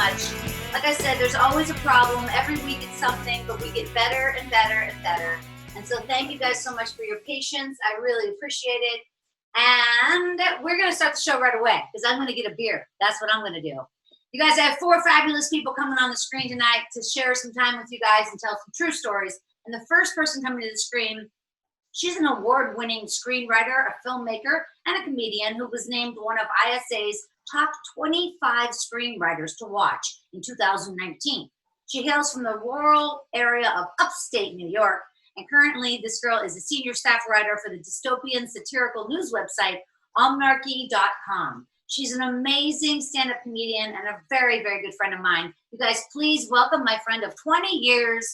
much. Like I said, there's always a problem. Every week it's something, but we get better and better and better. And so thank you guys so much for your patience. I really appreciate it. And we're going to start the show right away because I'm going to get a beer. That's what I'm going to do. You guys, I have 4 fabulous people coming on the screen tonight to share some time with you guys and tell some true stories. And the first person coming to the screen, she's an award-winning screenwriter, a filmmaker, and a comedian who was named one of ISA's top 25 screenwriters to watch in 2019. She hails from the rural area of upstate New York, and currently this girl is a senior staff writer for the dystopian satirical news website, almnarchy.com. She's an amazing stand-up comedian and a very, very good friend of mine. You guys, please welcome my friend of 20 years,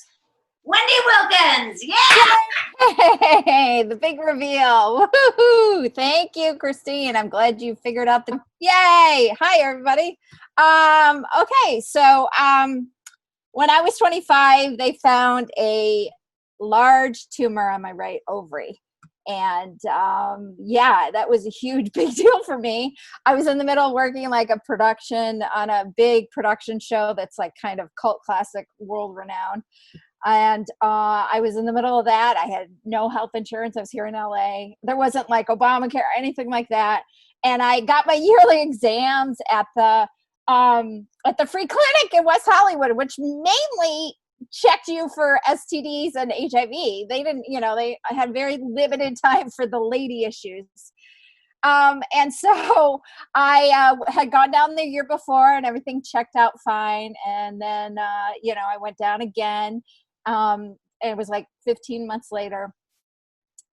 Wendy Wilkins. Yeah! Hey, the big reveal. Woohoo! Thank you, Christine. I'm glad you figured out the yay. Hi, everybody. Okay, so when I was 25, they found a large tumor on my right ovary. And yeah, that was a huge, big deal for me. I was in the middle of working like a production on a big production show that's like kind of cult classic, world renowned. And I was in the middle of that. I had no health insurance. I was here in LA. There wasn't like Obamacare or anything like that. And I got my yearly exams at the free clinic in West Hollywood, which mainly checked you for STDs and HIV. They didn't, I had very limited time for the lady issues. And so I had gone down the year before and everything checked out fine. And then, I went down again. It was like 15 months later.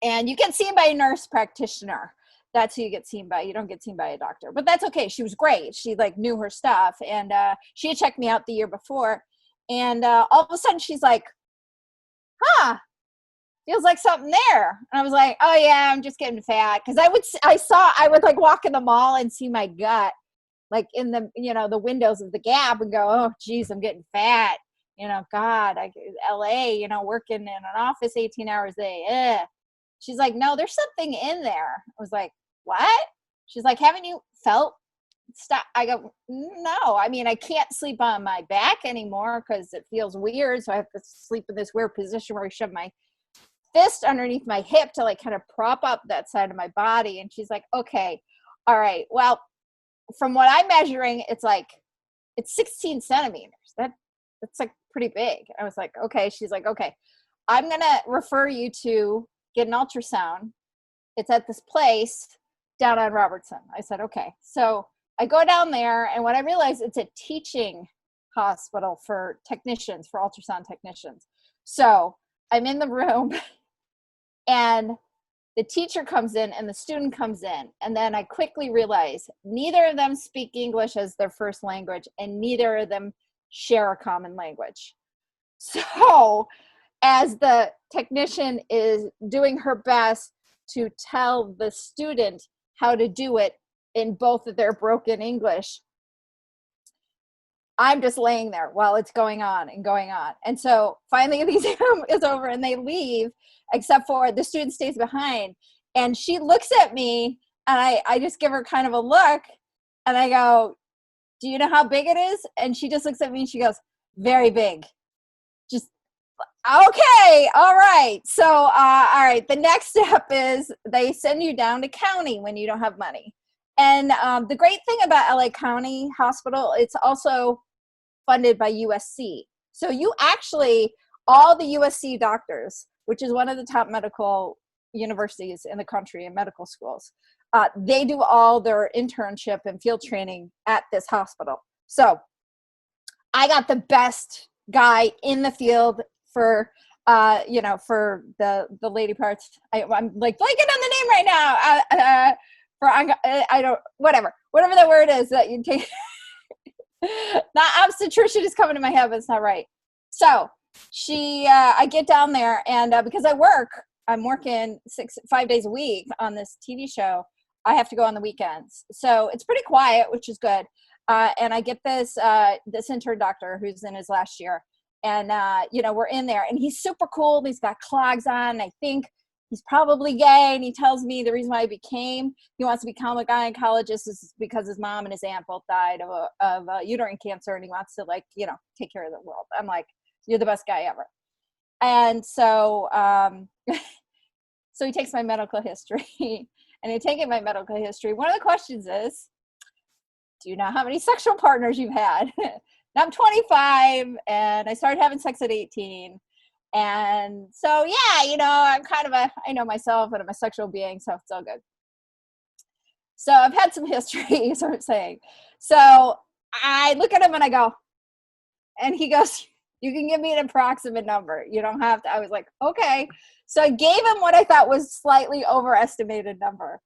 And you get seen by a nurse practitioner. That's who you get seen by. You don't get seen by a doctor. But that's okay. She was great. She like knew her stuff. And she had checked me out the year before. And all of a sudden she's like, feels like something there. And I was like, oh yeah, I'm just getting fat. Cause I would like walk in the mall and see my gut, like in the, the windows of the Gap and go, oh geez, I'm getting fat. God, LA, working in an office 18 hours a day. Ugh. She's like, no, there's something in there. I was like, what? She's like, haven't you felt stuff? I go, no, I mean, I can't sleep on my back anymore because it feels weird. So I have to sleep in this weird position where I shove my fist underneath my hip to like kind of prop up that side of my body. And she's like, okay, all right. Well, from what I'm measuring, it's 16 centimeters. That's like pretty big. I was like, okay. She's like, okay, I'm going to refer you to get an ultrasound. It's at this place down on Robertson. I said, okay. So I go down there and when I realized it's a teaching hospital for technicians, for ultrasound technicians. So I'm in the room and the teacher comes in and the student comes in. And then I quickly realize neither of them speak English as their first language and neither of them share a common language. So as the technician is doing her best to tell the student how to do it in both of their broken English, I'm just laying there while it's going on and going on. And so finally the exam is over and they leave, except for the student stays behind. And she looks at me and I just give her kind of a look and I go, do you know how big it is? And she just looks at me and she goes, very big. Just, okay, all right. So, all right, the next step is they send you down to county when you don't have money. And the great thing about LA County Hospital, it's also funded by USC. So you actually, all the USC doctors, which is one of the top medical universities in the country and medical schools, they do all their internship and field training at this hospital. So I got the best guy in the field for, for the lady parts. I'm like blanking on the name right now. I don't, whatever the word is that you take. Not obstetrician is coming to my head, but it's not right. So I get down there and because I'm working 5 days a week on this TV show. I have to go on the weekends. So it's pretty quiet, which is good. And I get this intern doctor who's in his last year. And, we're in there and he's super cool. He's got clogs on. I think he's probably gay, and he tells me the reason why he wants to become a gynecologist is because his mom and his aunt both died of uterine cancer, and he wants to, like, you know, take care of the world. I'm like, you're the best guy ever. And so so he takes my medical history, and in taking my medical history, one of the questions is, do you know how many sexual partners you've had? Now I'm 25, and I started having sex at 18. And so, yeah, you know, I know myself, and I'm a sexual being, so it's all good. So I've had some history, is what I'm saying. So I look at him and I go, and he goes, you can give me an approximate number. You don't have to. I was like, okay. So I gave him what I thought was slightly overestimated number.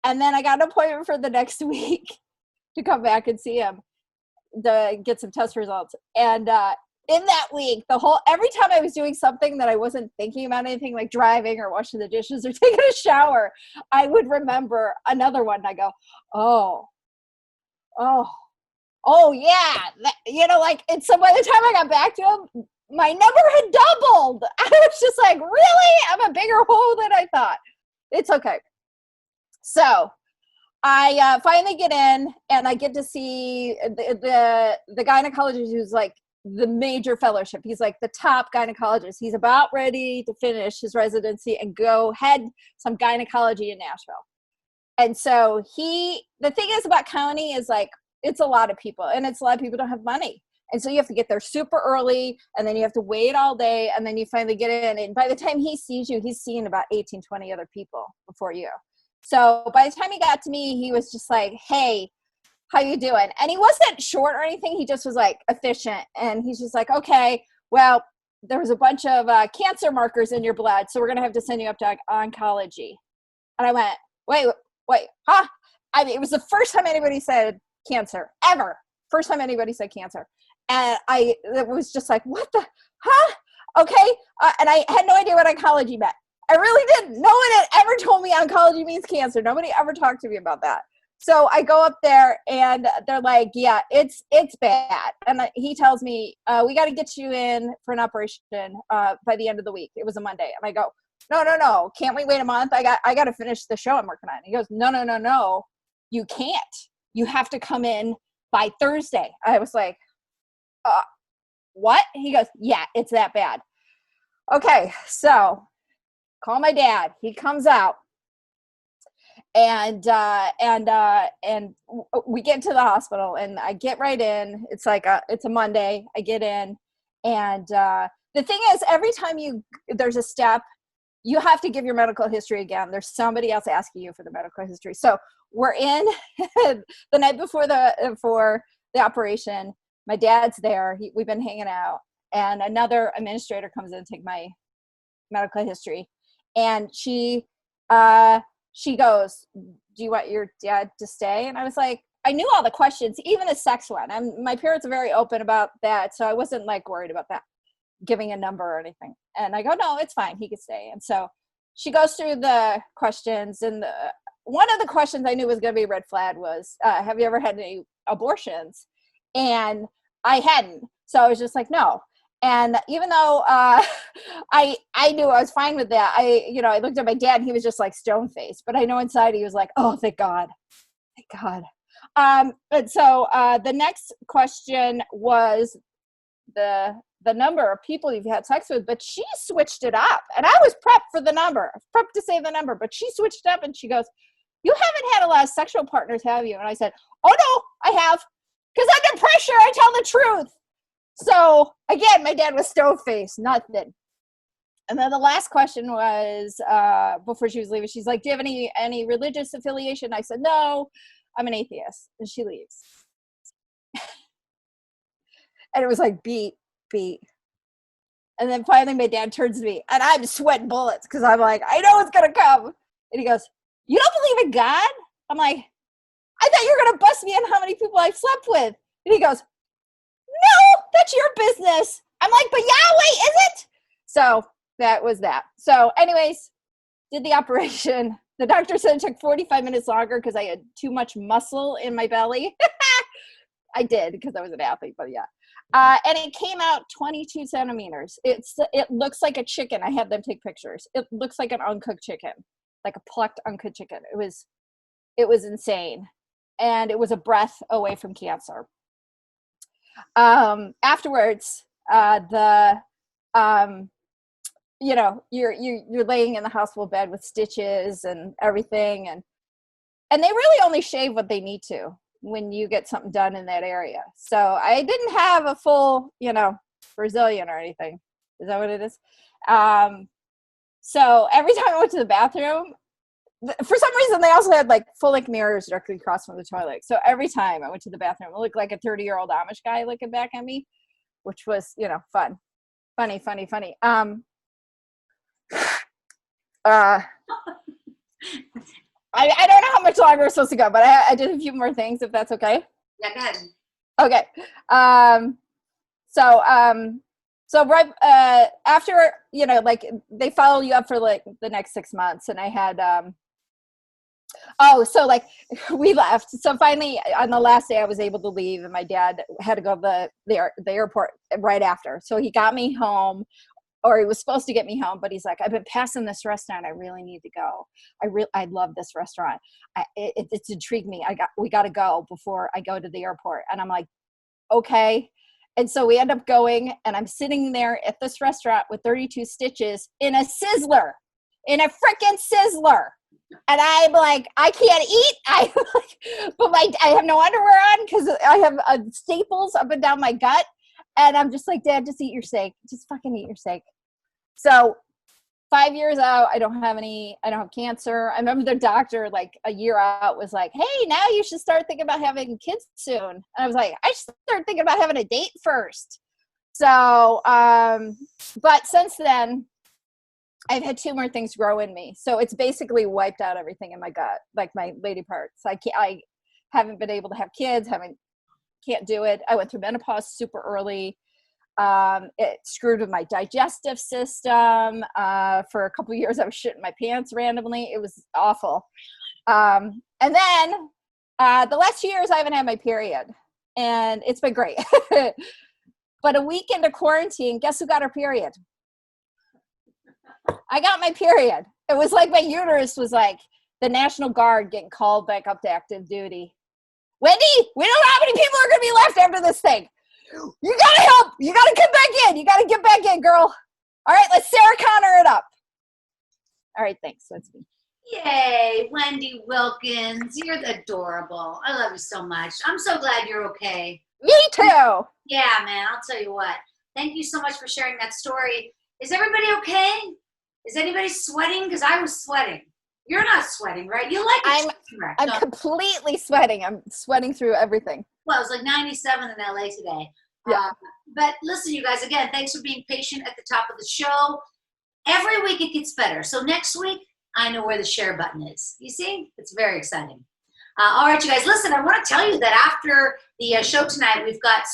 And then I got an appointment for the next week to come back and see him to get some test results. And in that week, every time I was doing something that I wasn't thinking about anything, like driving or washing the dishes or taking a shower, I would remember another one. And I go, oh yeah. You know, like, and so by the time I got back to him, my number had doubled. I was just like, really? I'm a bigger hole than I thought. It's okay. So I finally get in, and I get to see the gynecologist who's like the major fellowship. He's like the top gynecologist. He's about ready to finish his residency and go head some gynecology in Nashville. And so the thing is about county is, like, it's a lot of people, and it's a lot of people don't have money. And so you have to get there super early, and then you have to wait all day, and then you finally get in. And by the time he sees you, he's seeing about 18, 20 other people before you. So by the time he got to me, he was just like, hey, how you doing? And he wasn't short or anything. He just was like efficient. And he's just like, okay, well, there was a bunch of cancer markers in your blood, so we're going to have to send you up to oncology. And I went, wait, huh? I mean, it was the first time anybody said cancer, ever. First time anybody said cancer. And it was just like, what the, huh? Okay. And I had no idea what oncology meant. I really didn't. No one had ever told me oncology means cancer. Nobody ever talked to me about that. So I go up there, and they're like, yeah, it's bad. And he tells me, we got to get you in for an operation by the end of the week. It was a Monday. And I go, no. Can't we wait a month? I got to finish the show I'm working on. He goes, no. You can't. You have to come in by Thursday. I was like, what? He goes, yeah, it's that bad. Okay, so call my dad. He comes out, and we get to the hospital, and I get right in. It's like it's a Monday. I get in, and the thing is, every time there's a step, you have to give your medical history again. There's somebody else asking you for the medical history. So we're in the night before for the operation. My dad's there. We've been hanging out, and another administrator comes in to take my medical history, and she goes, do you want your dad to stay? And I was like, I knew all the questions, even the sex one. My parents are very open about that, so I wasn't like worried about that, giving a number or anything. And I go, no, it's fine. He can stay. And so she goes through the questions, and one of the questions I knew was going to be a red flag was, have you ever had any abortions? And I hadn't. So I was just like, no. And even though I knew I was fine with that, I looked at my dad, and he was just like stone faced. But I know inside he was like, oh, thank God. Thank God. And so the next question was the number of people you've had sex with, but she switched it up. And I was prepped for the number, prepped to say the number, but she switched it up, and she goes, you haven't had a lot of sexual partners, have you? And I said, oh no, I have. Because under pressure, I tell the truth. So again, my dad was stone-faced, nothing. And then the last question was, before she was leaving, she's like, do you have any religious affiliation? I said, no, I'm an atheist. And she leaves. And it was like, beat. And then finally my dad turns to me, and I'm sweating bullets because I'm like, I know it's going to come. And he goes, you don't believe in God? I'm like, I thought you were going to bust me on how many people I've slept with. And he goes, no, that's your business. I'm like, but Yahweh, is it? So that was that. So anyways, did the operation. The doctor said it took 45 minutes longer because I had too much muscle in my belly. I did, because I was an athlete, but yeah. And it came out 22 centimeters. It looks like a chicken. I had them take pictures. It looks like an uncooked chicken, like a plucked uncooked chicken. It was insane. And it was a breath away from cancer. Afterwards, you know, you're laying in the hospital bed with stitches and everything, and they really only shave what they need to when you get something done in that area. So I didn't have a full, you know, Brazilian or anything. Is that what it is? So every time I went to the bathroom, for some reason they also had like full length mirrors directly across from the toilet. So every time I went to the bathroom, it looked like a 30-year-old Amish guy looking back at me, which was, you know, funny. I don't know how much longer we're supposed to go, but I did a few more things, if that's okay. Yeah, go ahead. Okay. So right after, you know, like they follow you up for like the next 6 months, and I had so like we left. So finally on the last day I was able to leave, and my dad had to go to the airport right after. So he got me home, or he was supposed to get me home, but he's like, I've been passing this restaurant. I really need to go. I love this restaurant. It's intrigued me. We got to go before I go to the airport. And I'm like, okay. And so we end up going, and I'm sitting there at this restaurant with 32 stitches in a sizzler, in a freaking sizzler. And I'm like, I can't eat. But I have no underwear on because I have staples up and down my gut. And I'm just like, Dad, just eat your steak. Just fucking eat your steak. So 5 years out, I don't have cancer. I remember the doctor like a year out was like, hey, now you should start thinking about having kids soon. And I was like, I should start thinking about having a date first. So, but since then, I've had 2 more things grow in me. So it's basically wiped out everything in my gut, like my lady parts. I haven't been able to have kids, can't do it. I went through menopause super early. It screwed with my digestive system. For a couple of years, I was shitting my pants randomly. It was awful. And then the last 2 years, I haven't had my period, and it's been great. But a week into quarantine, guess who got her period? I got my period. It was like my uterus was like the National Guard getting called back up to active duty. Wendy, we don't know how many people are going to be left after this thing. You got to help. You got to come back in. You got to get back in, girl. All right, let's Sarah Connor it up. All right, thanks. That's me. Yay, Wendy Wilkins. You're adorable. I love you so much. I'm so glad you're okay. Me too. Yeah, man, I'll tell you what. Thank you so much for sharing that story. Is everybody okay? Is anybody sweating? Because I was sweating. You're not sweating, right? You like it. I'm completely sweating. I'm sweating through everything. Well, it was like 97 in LA today. Yeah. But listen, you guys, again, thanks for being patient at the top of the show. Every week it gets better. So next week, I know where the share button is. You see? It's very exciting. All right, you guys, listen, I want to tell you that after the show tonight, we've got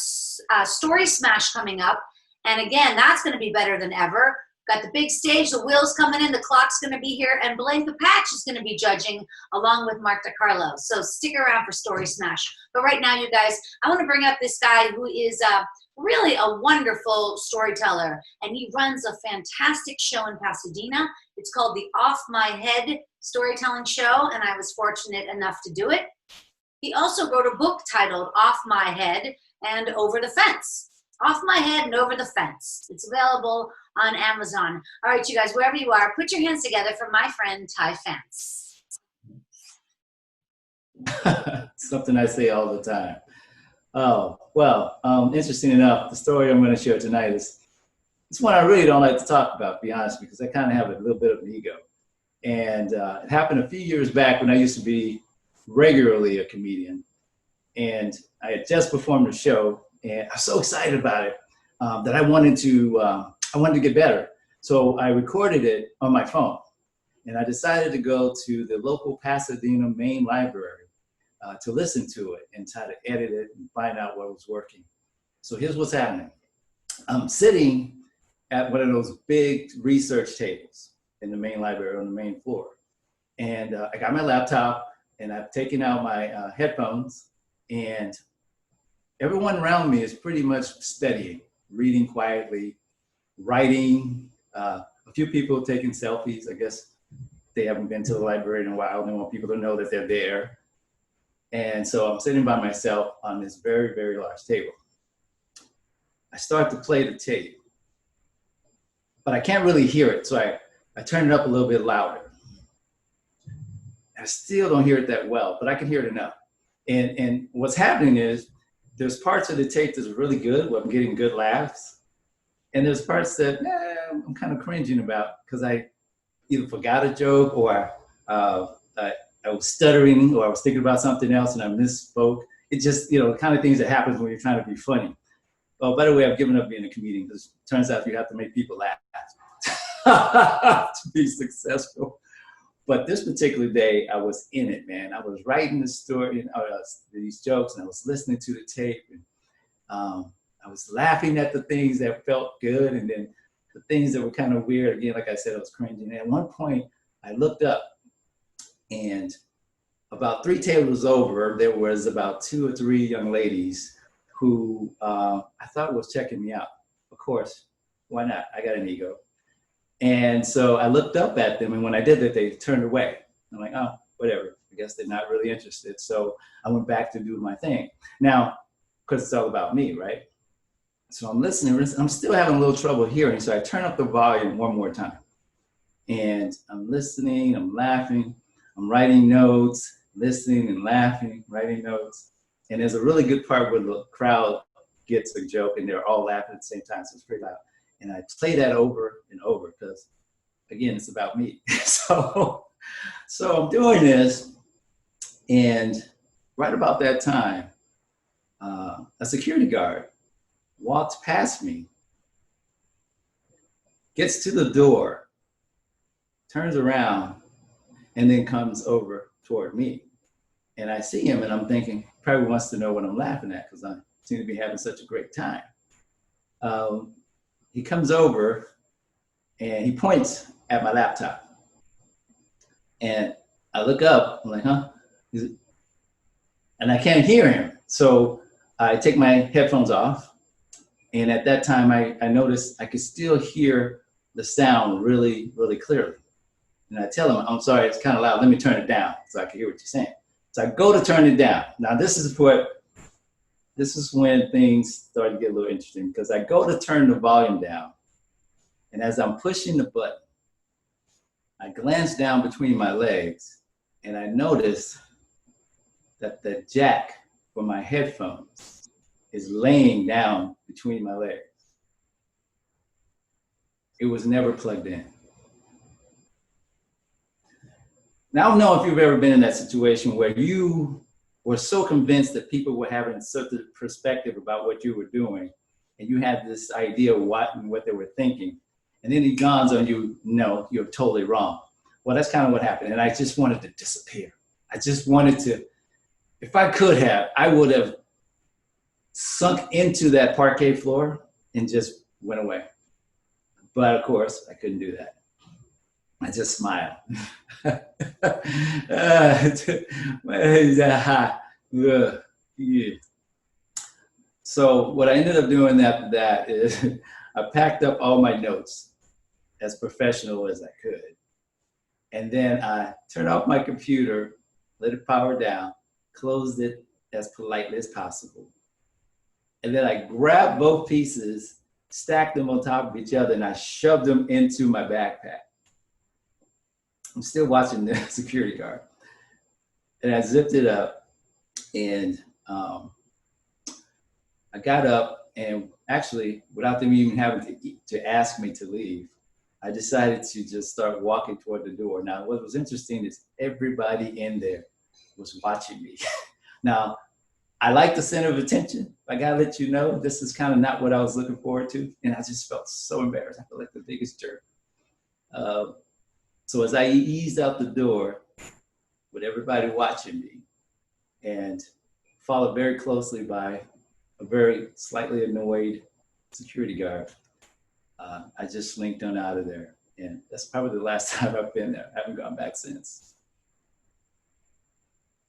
Story Smash coming up. And again, that's going to be better than ever. Got the big stage, the wheels coming in, the clock's going to be here, and Blaine Patch is going to be judging along with Mark DeCarlo. So stick around for Story Smash. But right now, you guys, I want to bring up this guy who is really a wonderful storyteller, and he runs a fantastic show in Pasadena. It's called the Off My Head Storytelling Show, and I was fortunate enough to do it. He also wrote a book titled Off My Head and Over the Fence. Off My Head and Over the Fence. It's available on Amazon. All right, you guys, wherever you are, put your hands together for my friend, Ty Fance. Something I say all the time. Oh, well, interesting enough, the story I'm going to share tonight is it's one I really don't like to talk about, to be honest, because I kind of have a little bit of an ego. And it happened a few years back when I used to be regularly a comedian. And I had just performed a show, and I was so excited about it that I wanted to get better. So I recorded it on my phone, and I decided to go to the local Pasadena main library to listen to it and try to edit it and find out what was working. So here's what's happening. I'm sitting at one of those big research tables in the main library on the main floor. And I got my laptop, and I've taken out my headphones, and everyone around me is pretty much studying, reading quietly, writing. A few people taking selfies. I guess they haven't been to the library in a while. They want people to know that they're there. And so I'm sitting by myself on this very, very large table. I start to play the tape, but I can't really hear it. So I turn it up a little bit louder. I still don't hear it that well, but I can hear it enough. And what's happening is there's parts of the tape that's really good, where I'm getting good laughs. And there's parts that I'm kind of cringing about because I either forgot a joke or I was stuttering or I was thinking about something else and I misspoke. It just, the kind of things that happens when you're trying to be funny. Oh, by the way, I've given up being a comedian because it turns out you have to make people laugh to be successful. But this particular day, I was in it, man. I was writing the story, these jokes, and I was listening to the tape. And I was laughing at the things that felt good, and then the things that were kind of weird. Again, like I said, I was cringing. And at one point, I looked up, and about 3 tables over, there was about 2 or 3 young ladies who I thought was checking me out. Of course, why not? I got an ego. And so I looked up at them, and when I did that, they turned away. I'm like, oh, whatever. I guess they're not really interested. So I went back to do my thing. Now, because it's all about me, right? So I'm listening. I'm still having a little trouble hearing, so I turn up the volume one more time. And I'm listening, I'm laughing, I'm writing notes, listening and laughing, writing notes. And there's a really good part where the crowd gets a joke and they're all laughing at the same time, so it's pretty loud. And I play that over and over because, again, it's about me. So I'm doing this, and right about that time, a security guard walks past me, gets to the door, turns around, and then comes over toward me. And I see him, and I'm thinking, probably wants to know what I'm laughing at because I seem to be having such a great time. He comes over and he points at my laptop. And I look up, I'm like, huh? And I can't hear him. So I take my headphones off. And at that time, I noticed I could still hear the sound really, really clearly. And I tell him, I'm sorry, it's kind of loud. Let me turn it down so I can hear what you're saying. So I go to turn it down. Now, this is when things start to get a little interesting because I go to turn the volume down. And as I'm pushing the button, I glance down between my legs and I notice that the jack for my headphones is laying down between my legs. It was never plugged in. Now, I don't know if you've ever been in that situation where you were so convinced that people were having such a perspective about what you were doing, and you had this idea of what they were thinking, and then it dawns on you, no, you're totally wrong. Well, that's kind of what happened, and I just wanted to disappear. I just wanted to, if I could have, I would have sunk into that parquet floor and just went away. But of course, I couldn't do that. I just smiled. So what I ended up doing after that is I packed up all my notes as professional as I could. And then I turned off my computer, let it power down, closed it as politely as possible. And then I grabbed both pieces, stacked them on top of each other, and I shoved them into my backpack. I'm still watching the security guard. And I zipped it up, and I got up, and actually, without them even having to ask me to leave, I decided to just start walking toward the door. Now, what was interesting is everybody in there was watching me. Now, I like the center of attention. I gotta let you know, this is kind of not what I was looking forward to. And I just felt so embarrassed. I felt like the biggest jerk. So as I eased out the door with everybody watching me and followed very closely by a very slightly annoyed security guard, I just slinked on out of there. And that's probably the last time I've been there. I haven't gone back since.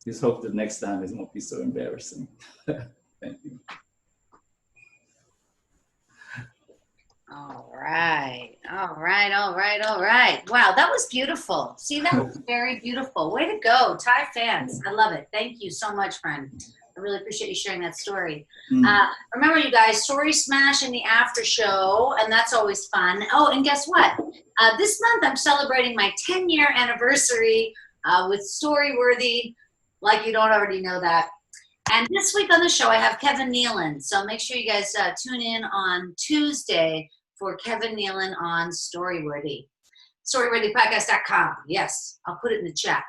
Just hope the next time it won't be so embarrassing. Thank you. right. All right. All right. All right. Wow, that was beautiful. See, that was very beautiful. Way to go, Thai fans. I love it. Thank you so much, friend. I really appreciate you sharing that story. Remember, you guys, Story Smash in the after show, and that's always fun. Oh, and guess what? This month I'm celebrating my 10-year anniversary with Storyworthy, like you don't already know that. And this week on the show, I have Kevin Nealon. So make sure you guys tune in on Tuesday for Kevin Nealon on Storyworthy. StoryworthyPodcast.com. Yes, I'll put it in the chat.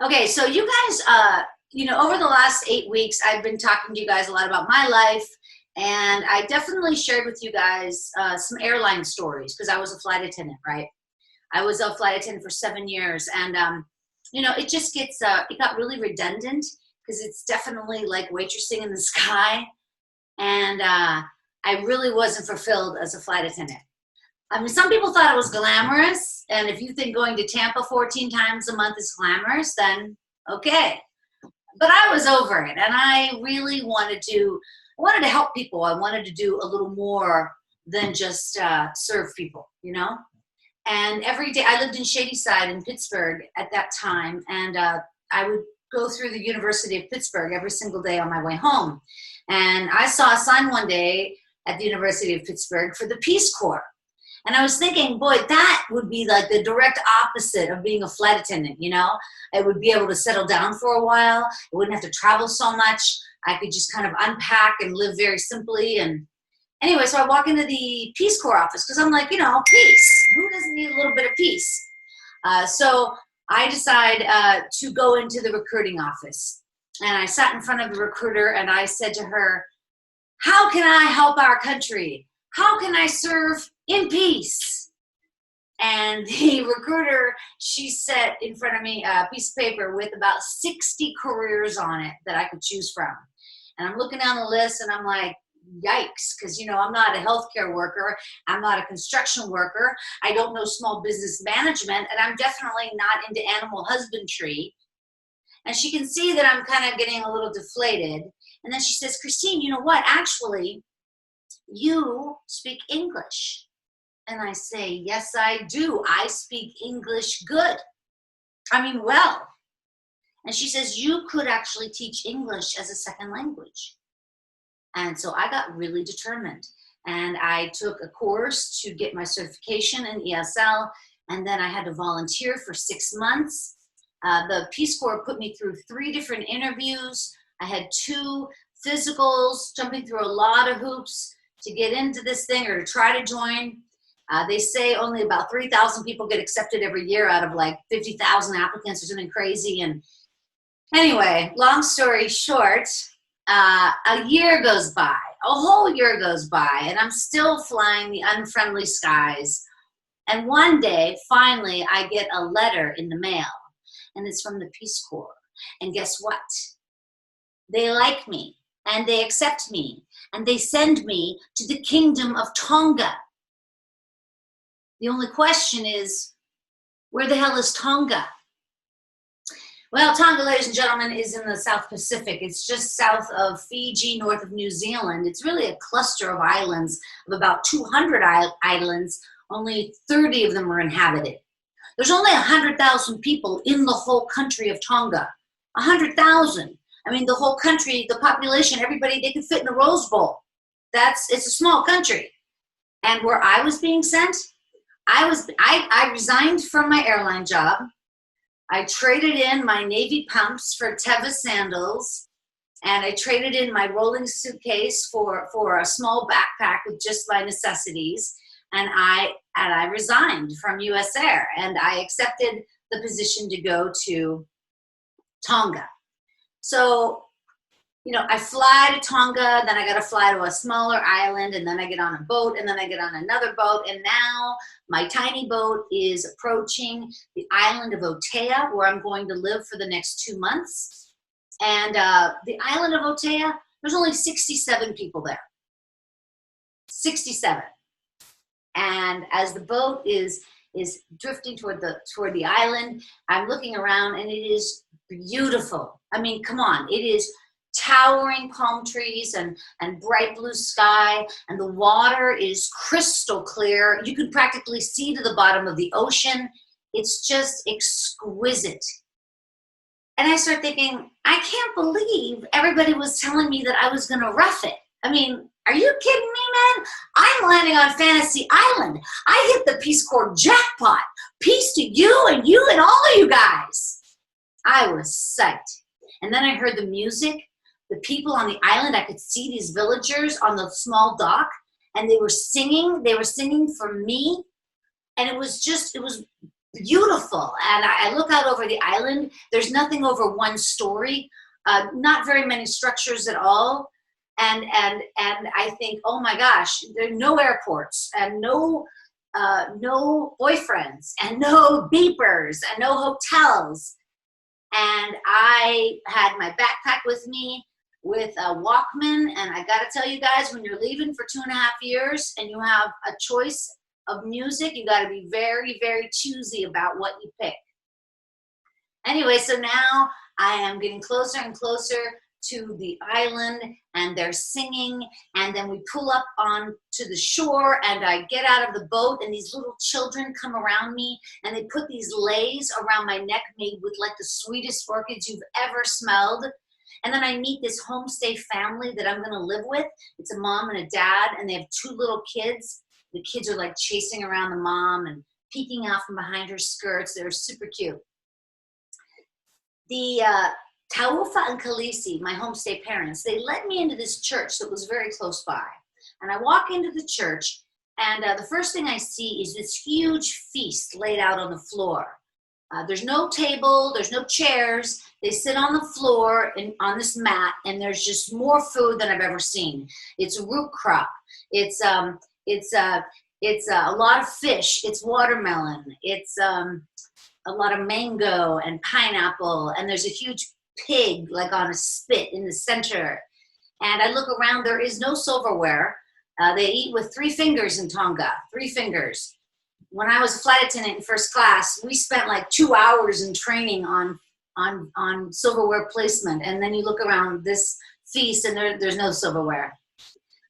Okay, so you guys, over the last 8 weeks, I've been talking to you guys a lot about my life. And I definitely shared with you guys some airline stories because I was a flight attendant, right? I was a flight attendant for 7 years. And, it just gets, it got really redundant because it's definitely like waitressing in the sky. And I really wasn't fulfilled as a flight attendant. I mean, some people thought it was glamorous. And if you think going to Tampa 14 times a month is glamorous, then okay. But I was over it. And I really wanted to help people. I wanted to do a little more than just serve people, And every day, I lived in Shadyside in Pittsburgh at that time. And I would go through the University of Pittsburgh every single day on my way home. And I saw a sign one day at the University of Pittsburgh for the Peace Corps. And I was thinking, boy, that would be like the direct opposite of being a flight attendant, I would be able to settle down for a while. I wouldn't have to travel so much. I could just kind of unpack and live very simply. And anyway, so I walk into the Peace Corps office because I'm like, peace. Who doesn't need a little bit of peace? So I decide to go into the recruiting office. And I sat in front of the recruiter and I said to her, how can I help our country? How can I serve in peace? And the recruiter, she set in front of me a piece of paper with about 60 careers on it that I could choose from. And I'm looking down the list and I'm like, yikes, because, I'm not a healthcare worker. I'm not a construction worker. I don't know small business management, and I'm definitely not into animal husbandry. And she can see that I'm kind of getting a little deflated. And then she says, Christine, you know what? Actually, you speak English. And I say, yes, I do. I speak English good. Well. And she says, you could actually teach English as a second language. And so I got really determined. And I took a course to get my certification in ESL. And then I had to volunteer for 6 months. The Peace Corps put me through 3 different interviews. I had 2 physicals, jumping through a lot of hoops to get into this thing or to try to join. They say only about 3,000 people get accepted every year out of like 50,000 applicants or something crazy. And anyway, long story short, a year goes by, a whole year goes by, and I'm still flying the unfriendly skies. And one day, finally, I get a letter in the mail, and it's from the Peace Corps. And guess what? They like me, and they accept me, and they send me to the Kingdom of Tonga. The only question is, where the hell is Tonga? Well, Tonga, ladies and gentlemen, is in the South Pacific. It's just south of Fiji, north of New Zealand. It's really a cluster of islands, of about 200 islands. Only 30 of them are inhabited. There's only 100,000 people in the whole country of Tonga. 100,000. The whole country, the population, everybody, they could fit in a Rose Bowl. It's a small country. And where I was being sent, I resigned from my airline job. I traded in my Navy pumps for Teva sandals, and I traded in my rolling suitcase for a small backpack with just my necessities, and I resigned from US Air, and I accepted the position to go to Tonga. So, I fly to Tonga, then I got to fly to a smaller island, and then I get on a boat, and then I get on another boat, and now my tiny boat is approaching the island of Otea, where I'm going to live for the next 2 months. And the island of Otea, there's only 67 people there. 67. And as the boat is drifting toward the island, I'm looking around, and it is beautiful. Come on, it is towering palm trees and bright blue sky, and the water is crystal clear. You could practically see to the bottom of the ocean. It's just exquisite. And I start thinking, I can't believe everybody was telling me that I was going to rough it. I mean, are you kidding me, man? I'm landing on Fantasy Island. I hit the Peace Corps jackpot. Peace to you and all of you guys. I was psyched. And then I heard the music. The people on the island, I could see these villagers on the small dock, and they were singing. They were singing for me. And it was beautiful. And I look out over the island. There's nothing over one story, not very many structures at all. And I think, oh my gosh, there are no airports and no boyfriends and no beepers and no hotels. And I had my backpack with me with a Walkman. And I got to tell you guys, when you're leaving for 2.5 years and you have a choice of music, you got to be very, very choosy about what you pick. Anyway, so now I am getting closer and closer to the island, and they're singing, and then we pull up on to the shore, and I get out of the boat, and these little children come around me, and they put these leis around my neck made with like the sweetest orchids you've ever smelled. And then I meet this homestay family that I'm gonna live with. It's a mom and a dad, and they have 2 little kids. The kids are like chasing around the mom and peeking out from behind her skirts. They're super cute. The Taufa and Khaleesi, my homestay parents, they led me into this church that was very close by. And I walk into the church, and the first thing I see is this huge feast laid out on the floor. There's no table, there's no chairs. They sit on the floor and on this mat, and there's just more food than I've ever seen. It's root crop. It's a lot of fish. It's watermelon. It's a lot of mango and pineapple, and there's a huge pig like on a spit in the center. And I look around, there is no silverware. They eat with 3 fingers in Tonga, 3 fingers. When I was a flight attendant in first class, we spent like 2 hours in training on silverware placement. And then you look around this feast and there's no silverware.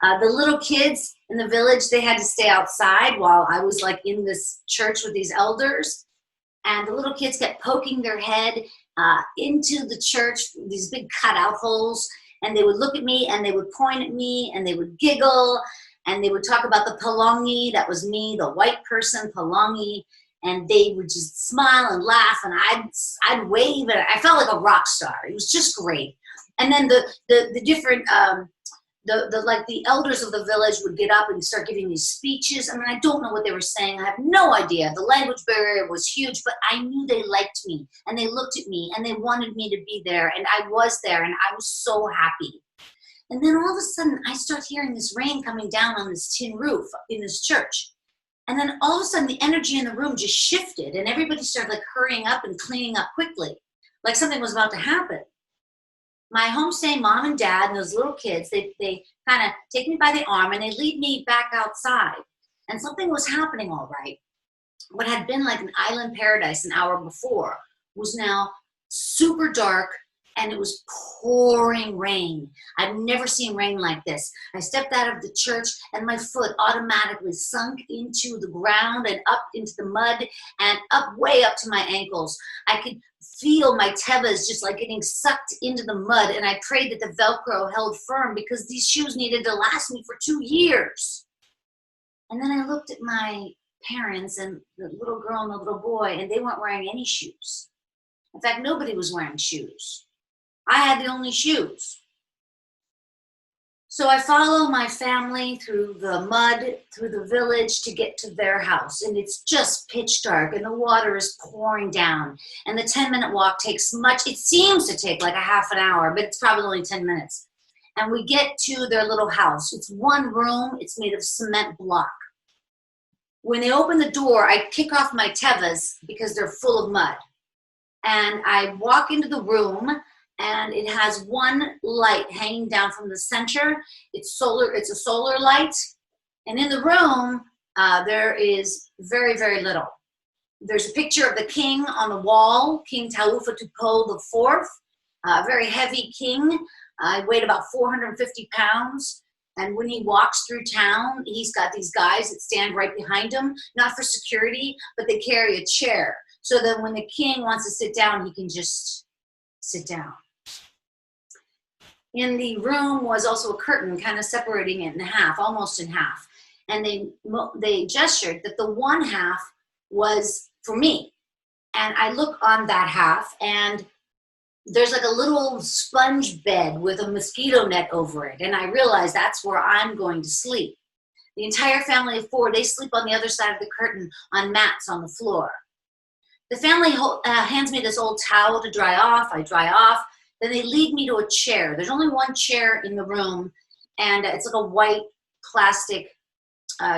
The little kids in the village, they had to stay outside while I was like in this church with these elders. And the little kids kept poking their head into the church, these big cutout holes, and they would look at me and they would point at me and they would giggle and they would talk about the Palongi. That was me, the white person, Palongi, and they would just smile and laugh, and I'd wave, and I felt like a rock star. It was just great. And then the different the elders of the village would get up and start giving these speeches. I mean, I don't know what they were saying. I have no idea. The language barrier was huge, but I knew they liked me, and they looked at me, and they wanted me to be there, and I was there, and I was so happy. And then all of a sudden, I start hearing this rain coming down on this tin roof in this church. And then all of a sudden, the energy in the room just shifted, and everybody started like hurrying up and cleaning up quickly, like something was about to happen. My homestay mom and dad and those little kids, they kind of take me by the arm and they lead me back outside. And something was happening all right. What had been like an island paradise an hour before was now super dark, and it was pouring rain. I've never seen rain like this. I stepped out of the church and my foot automatically sunk into the ground and up into the mud and up way up to my ankles. I could feel my tevas just like getting sucked into the mud, and I prayed that the Velcro held firm because these shoes needed to last me for 2 years. And then I looked at my parents and the little girl and the little boy, and they weren't wearing any shoes. In fact, nobody was wearing shoes. I had the only shoes. So I follow my family through the mud, through the village to get to their house. And it's just pitch dark and the water is pouring down. And the 10-minute walk takes it seems to take like a half an hour, but it's probably only 10 minutes. And we get to their little house. It's one room. It's made of cement block. When they open the door, I kick off my tevas because they're full of mud. And I walk into the room, and it has one light hanging down from the center. It's a solar light. And in the room, there is very, very little. There's a picture of the king on the wall, King Taufa Tupo IV, a very heavy king. I weighed about 450 pounds. And when he walks through town, he's got these guys that stand right behind him, not for security, but they carry a chair. So that when the king wants to sit down, he can just sit down. In the room was also a curtain kind of separating it in half, almost in half. And they gestured that the one half was for me. And I look on that half, and there's like a little sponge bed with a mosquito net over it. And I realize that's where I'm going to sleep. The entire family of 4, they sleep on the other side of the curtain on mats on the floor. The family hands me this old towel to dry off. I dry off. Then they lead me to a chair. There's only one chair in the room, and it's like a white plastic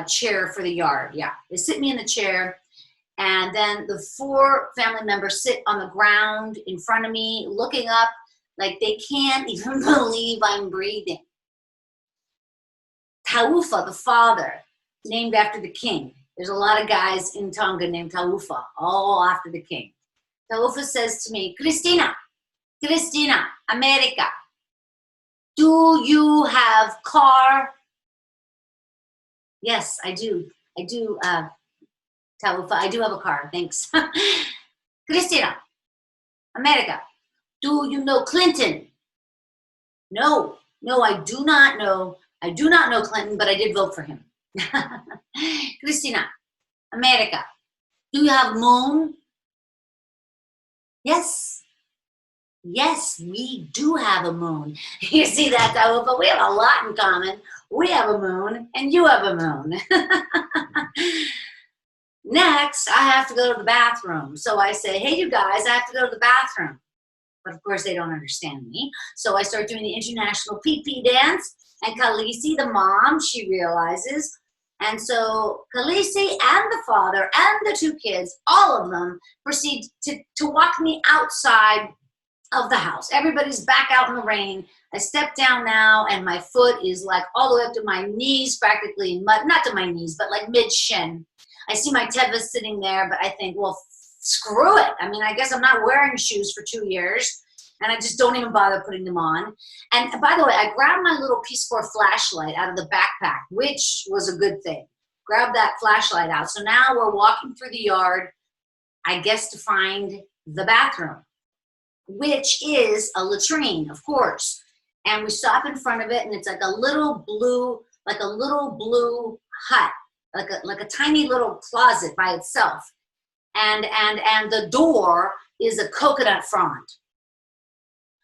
chair for the yard. Yeah, they sit me in the chair, and then the 4 family members sit on the ground in front of me, looking up like they can't even believe I'm breathing. Taufa, the father, named after the king. There's a lot of guys in Tonga named Taufa, all after the king. Taufa says to me, Christina, America, do you have car? Yes, I do. Taufa, I do have a car, thanks. Christina, America, do you know Clinton? No, I do not know. I do not know Clinton, but I did vote for him. Christina, America, do you have moon? Yes, we do have a moon. You see that, Taufa? We have a lot in common. We have a moon, and you have a moon. Next, I have to go to the bathroom. So I say, hey, you guys, I have to go to the bathroom. But of course, they don't understand me. So I start doing the international pee-pee dance. And Khaleesi, the mom, she realizes. And so Khaleesi and the father and the 2 kids, all of them, proceed to walk me outside of the house. Everybody's back out in the rain. I step down now, and my foot is like all the way up to my knees, practically in mud. Not to my knees, but like mid-shin. I see my teva sitting there, but I think, well, screw it. I mean, I guess I'm not wearing shoes for 2 years, and I just don't even bother putting them on. And by the way, I grabbed my little Peace Corps flashlight out of the backpack, which was a good thing. Grab that flashlight out. So now we're walking through the yard, I guess, to find the bathroom, which is a latrine, of course. And we stop in front of it, and it's like a little blue hut, like a tiny little closet by itself. And the door is a coconut frond.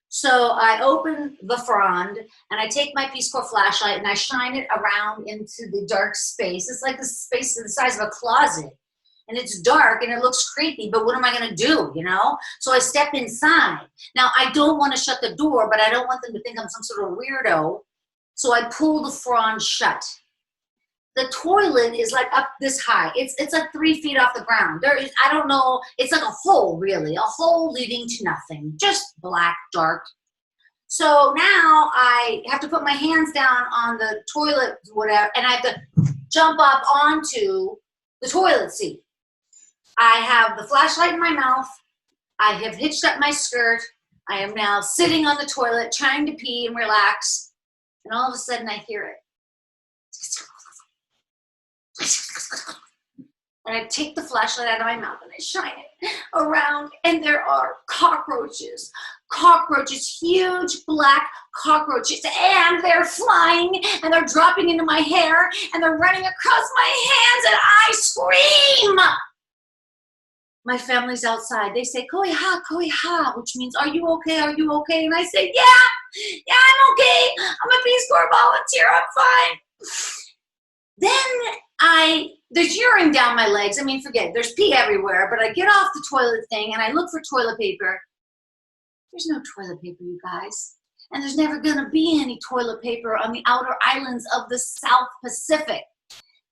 So I open the frond, and I take my Peace Corps flashlight, and I shine it around into the dark space. It's like the space the size of a closet. And it's dark, and it looks creepy, but what am I going to do, you know? So I step inside. Now, I don't want to shut the door, but I don't want them to think I'm some sort of weirdo. So I pull the frond shut. The toilet is like up this high. It's like 3 feet off the ground. There is, I don't know, it's like a hole, really. A hole leading to nothing. Just black, dark. So now I have to put my hands down on the toilet, whatever, and I have to jump up onto the toilet seat. I have the flashlight in my mouth. I have hitched up my skirt. I am now sitting on the toilet trying to pee and relax. And all of a sudden I hear it. And I take the flashlight out of my mouth and I shine it around, and there are cockroaches. Cockroaches, huge black cockroaches, and they're flying and they're dropping into my hair and they're running across my hands, and I scream. My family's outside. They say, Koiha, which means, are you okay? Are you okay? And I say, yeah, I'm okay. I'm a Peace Corps volunteer. I'm fine. Then there's urine down my legs. I mean, forget it. There's pee everywhere, but I get off the toilet thing and I look for toilet paper. There's no toilet paper, you guys. And there's never going to be any toilet paper on the outer islands of the South Pacific.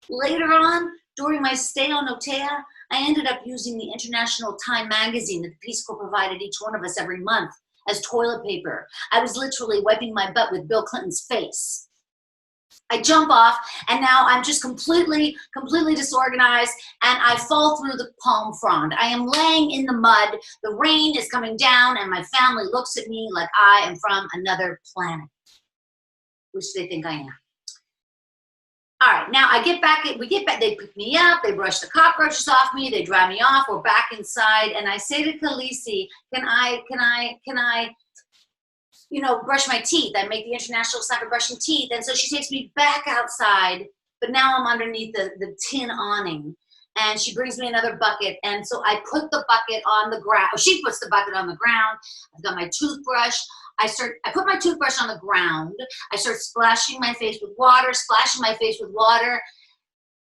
Later on, during my stay on Otea, I ended up using the International Time magazine that the Peace Corps provided each one of us every month as toilet paper. I was literally wiping my butt with Bill Clinton's face. I jump off, and now I'm just completely disorganized, and I fall through the palm frond. I am laying in the mud. The rain is coming down, and my family looks at me like I am from another planet, which they think I am. All right, now we get back, they pick me up, they brush the cockroaches off me, they dry me off, we're back inside, and I say to Khaleesi, can I, brush my teeth? I make the international sign for brushing teeth, and so she takes me back outside, but now I'm underneath the tin awning, and she brings me another bucket, and so I put the bucket on the ground, she puts the bucket on the ground, I've got my toothbrush, I put my toothbrush on the ground. I start splashing my face with water,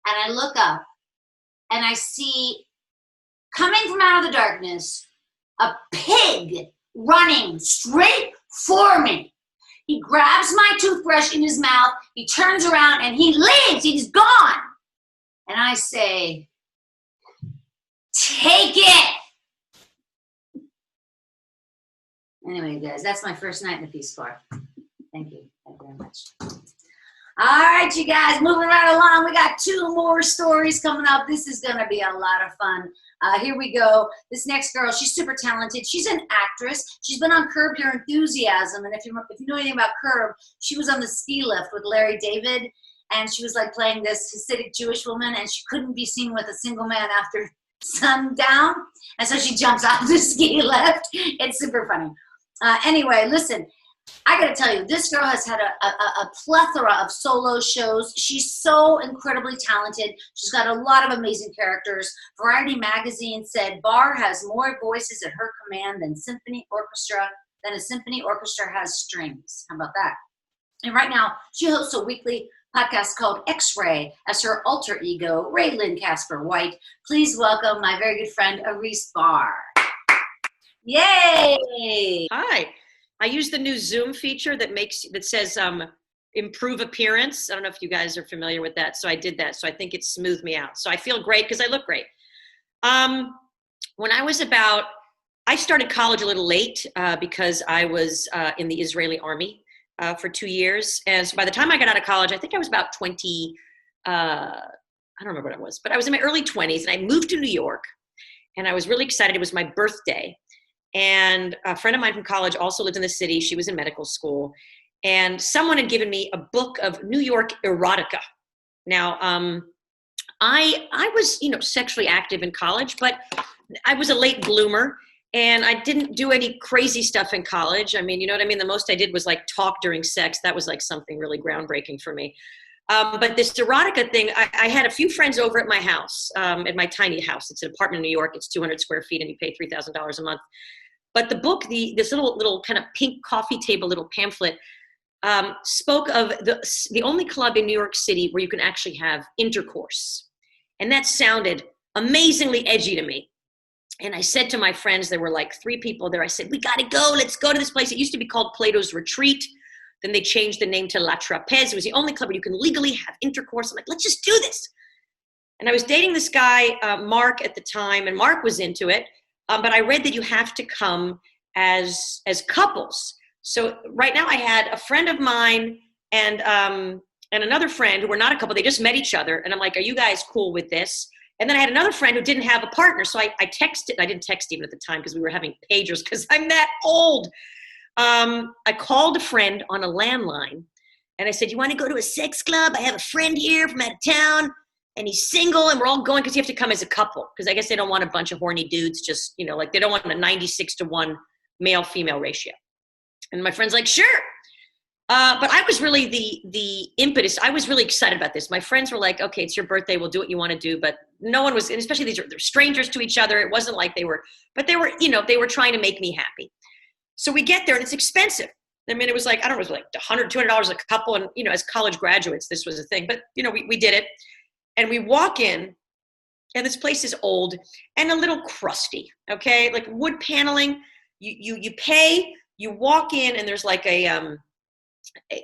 and I look up and I see coming from out of the darkness a pig running straight for me. He grabs my toothbrush in his mouth, he turns around and he leaves, he's gone. And I say, take it. Anyway, guys, that's my first night in the Peace Corps. Thank you. Thank you very much. All right, you guys, moving right along. We got 2 more stories coming up. This is going to be a lot of fun. Here we go. This next girl, she's super talented. She's an actress. She's been on Curb Your Enthusiasm. And if you know anything about Curb, she was on the ski lift with Larry David. And she was like playing this Hasidic Jewish woman. And she couldn't be seen with a single man after sundown. And so she jumps off the ski lift. It's super funny. Anyway, listen, I gotta tell you, this girl has had a plethora of solo shows. She's so incredibly talented. She's got a lot of amazing characters. Variety magazine said Bahr has more voices at her command than a symphony orchestra has strings. How about that? And right now, she hosts a weekly podcast called X-Ray as her alter ego, Raylan Casper White. Please welcome my very good friend, Aris Bahr. Yay! Hi. I use the new Zoom feature that says improve appearance. I don't know if you guys are familiar with that. So I did that. So I think it smoothed me out. So I feel great because I look great. When I started college a little late because I was in the Israeli army for 2 years. And so by the time I got out of college, I think I was about 20, I don't remember what I was, but I was in my early 20s and I moved to New York and I was really excited. It was my birthday. And a friend of mine from college also lived in the city. She was in medical school. And someone had given me a book of New York erotica. Now, I was, sexually active in college, but I was a late bloomer. And I didn't do any crazy stuff in college. I mean, you know what I mean? The most I did was like talk during sex. That was like something really groundbreaking for me. But this erotica thing, I had a few friends over at my house, at my tiny house. It's an apartment in New York. It's 200 square feet and you pay $3,000 a month. But the book, this little kind of pink coffee table, little pamphlet, spoke of the only club in New York City where you can actually have intercourse. And that sounded amazingly edgy to me. And I said to my friends, there were like 3 people there. I said, we got to go. Let's go to this place. It used to be called Plato's Retreat. Then they changed the name to La Trapeze. It was the only club where you can legally have intercourse. I'm like, let's just do this. And I was dating this guy, Mark, at the time, and Mark was into it. But I read that you have to come as couples. So right now I had a friend of mine and another friend who were not a couple. They just met each other. And I'm like, are you guys cool with this? And then I had another friend who didn't have a partner. So I texted. I didn't text even at the time because we were having pagers because I'm that old. I called a friend on a landline and I said, you want to go to a sex club? I have a friend here from out of town and he's single and we're all going because you have to come as a couple. Because I guess they don't want a bunch of horny dudes, just, like they don't want a 96-to-1 male-female ratio. And my friend's like, sure. But I was really the impetus. I was really excited about this. My friends were like, okay, it's your birthday. We'll do what you want to do. But no one was, and especially they're strangers to each other. It wasn't like they were, but they were, they were trying to make me happy. So we get there and it's expensive. I mean, it was like, I don't know, it was like $100, $200 a couple. And, as college graduates, this was a thing, but we did it and we walk in and this place is old and a little crusty. Okay. Like wood paneling, you pay, you walk in and there's like a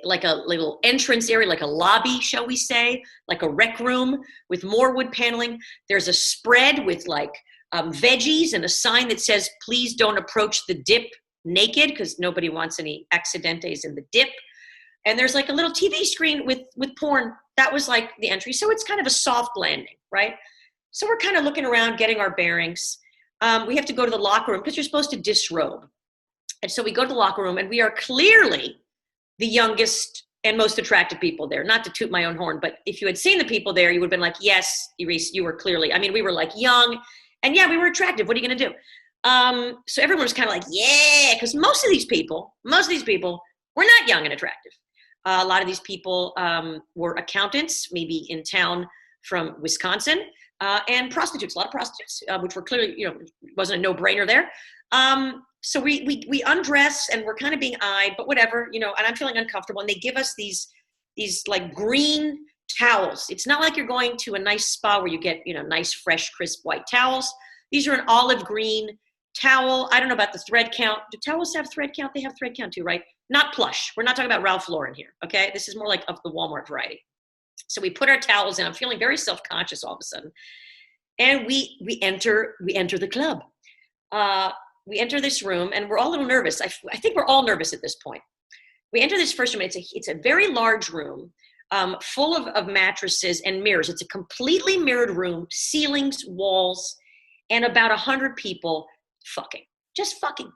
little entrance area, like a lobby, shall we say, like a rec room with more wood paneling. There's a spread with like veggies and a sign that says, please don't approach the dip naked because nobody wants any accidentes in the dip. And there's like a little TV screen with porn. That was like the entry. So it's kind of a soft landing, right? So we're kind of looking around, getting our bearings. We have to go to the locker room because you're supposed to disrobe. And so we go to the locker room, and we are clearly the youngest and most attractive people there. Not to toot my own horn, but if you had seen the people there, you would have been like, yes, Iris, you were clearly, I mean, we were like young, and yeah, we were attractive. What are you going to do? So everyone was kind of like, yeah, because most of these people were not young and attractive. A lot of these people were accountants, maybe in town from Wisconsin, and prostitutes, a lot of prostitutes, which were clearly, wasn't a no-brainer there. So we undress, and we're kind of being eyed, but whatever, and I'm feeling uncomfortable. And they give us these like green towels. It's not like you're going to a nice spa where you get, nice, fresh, crisp white towels. These are an olive green towel. I don't know about the thread count. Do towels have thread count? They have thread count too, right? Not plush. We're not talking about Ralph Lauren here, okay? This is more like of the Walmart variety. So we put our towels in. I'm feeling very self-conscious all of a sudden. And we enter the club. We enter this room, and we're all a little nervous. I think we're all nervous at this point. We enter this first room. It's a very large room, full of mattresses and mirrors. It's a completely mirrored room, ceilings, walls, and about 100 people just fucking.